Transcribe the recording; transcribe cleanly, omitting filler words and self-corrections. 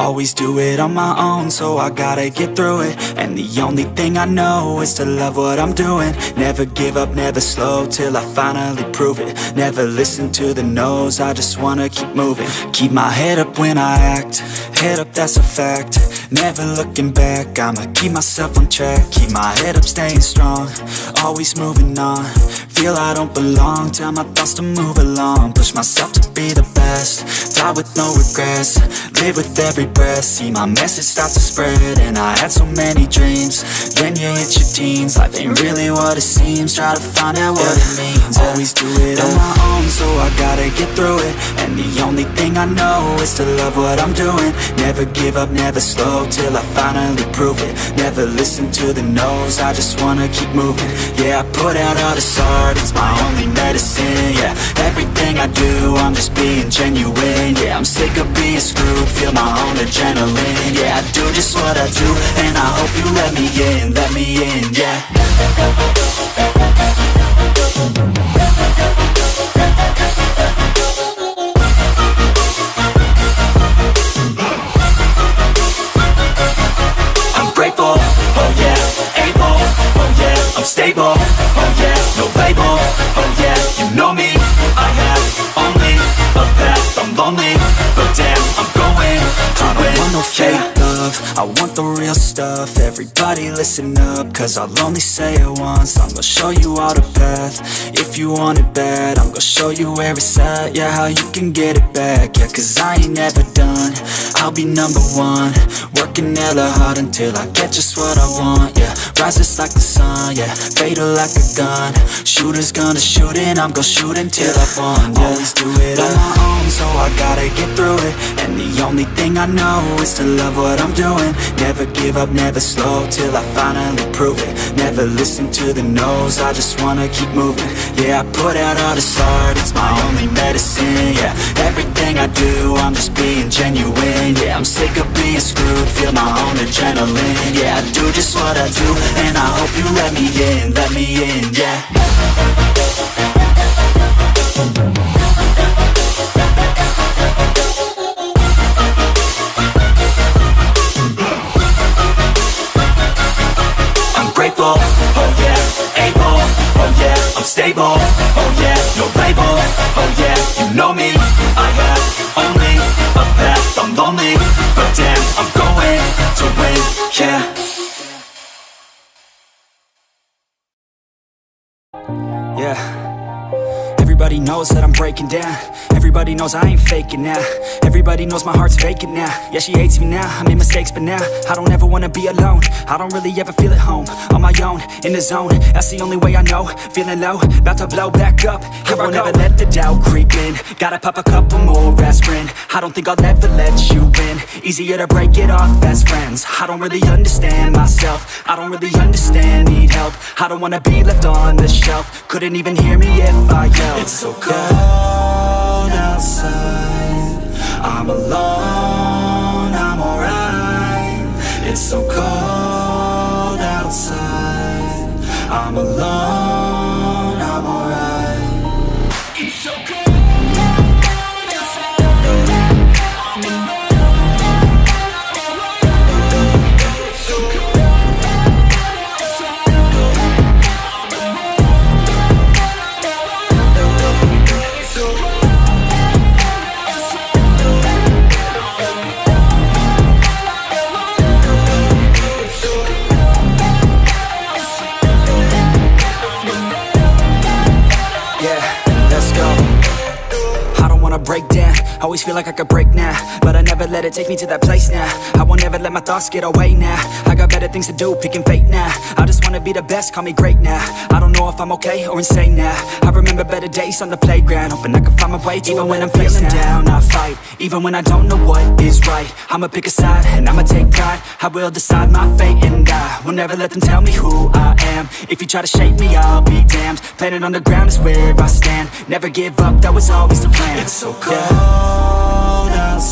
Always do it on my own, so I gotta get through it. And the only thing I know is to love what I'm doing. Never give up, never slow, till I finally prove it. Never listen to the no's, I just wanna keep moving. Keep my head up when I act, head up, that's a fact. Never looking back, I'ma keep myself on track. Keep my head up, staying strong, always moving on. Feel I don't belong, tell my thoughts to move along. Push myself to be the best, die with no regrets. Live with every breath, see my message start to spread. And I had so many dreams, then you hit your teens. Life ain't really what it seems, try to find out what it means. Always do it on my own, so I gotta get through it. And the only thing I know is to love what I'm doing. Never give up, never slow, till I finally prove it. Never listen to the no's, I just wanna keep moving. Yeah, I put out all this art, it's my only medicine. Yeah, everything I do, I'm just being genuine. Yeah, I'm sick of being screwed, feel my own adrenaline. Yeah, I do just what I do, and I hope you let me in, yeah. I'm grateful, oh yeah, able, oh yeah, I'm stable, oh yeah, no label, oh yeah, you know me, I have only a path, I'm lonely, but damn, I'm going to win. I don't want no fake love, I want the real stuff. Everybody listen up, cause I'll only say it once. I'm gonna show you all the path, if you want it bad. I'm gonna show you where it's at, yeah, how you can get it back. Yeah, cause I ain't never done, I'll be number one. Working hella hard until I get just what I want, yeah. Rises like the sun, yeah, fatal like a gun. Shooters gonna shoot and I'm gonna shoot until I won, yeah. Always do it on my own, so I gotta get through it. And the only thing I know is to love what I'm doing. Never give up, never slow, till I finally prove it. Never listen to the no's, I just wanna keep moving. Yeah, I put out all this art, it's my only medicine. Yeah, everything I do, I'm just being genuine. Yeah, I'm sick of being screwed, feel my own adrenaline. Yeah, I do just what I do, and I hope you let me in, yeah. Grateful, oh yeah, able, oh yeah, I'm stable, oh yeah, no label, oh yeah, you know me, I have only a path, I'm lonely, but damn, I'm going to win, yeah. Yeah. Everybody knows that I'm breaking down. Everybody knows I ain't faking now. Everybody knows my heart's vacant now. Yeah, she hates me now, I made mistakes, but now I don't ever wanna be alone. I don't really ever feel at home, on my own, in the zone. That's the only way I know, feeling low, about to blow back up. I won't ever let the doubt creep in. Gotta pop a couple more aspirin. I don't think I'll ever let you in. Easier to break it off best friends. I don't really understand myself, I don't really understand, need help. I don't wanna be left on the shelf. Couldn't even hear me if I yelled. It's so cold outside, I'm alone, I'm alright. It's so cold outside, I'm alone, I'm alright. It's so cold. Break down, always feel like I could break now, but I never let it take me to that place now. I won't ever let my thoughts get away now. I got better things to do, picking fate now. I just wanna be the best, call me great now. I don't know if I'm okay or insane now. I remember better days on the playground, hoping I can find my way. Even when I'm feeling down, I fight. Even when I don't know what is right, I'ma pick a side and I'ma take pride. I will decide my fate and I will never let them tell me who I am. If you try to shape me, I'll be damned. Planet on the ground is where I stand. Never give up, that was always the plan. It's so cold outside,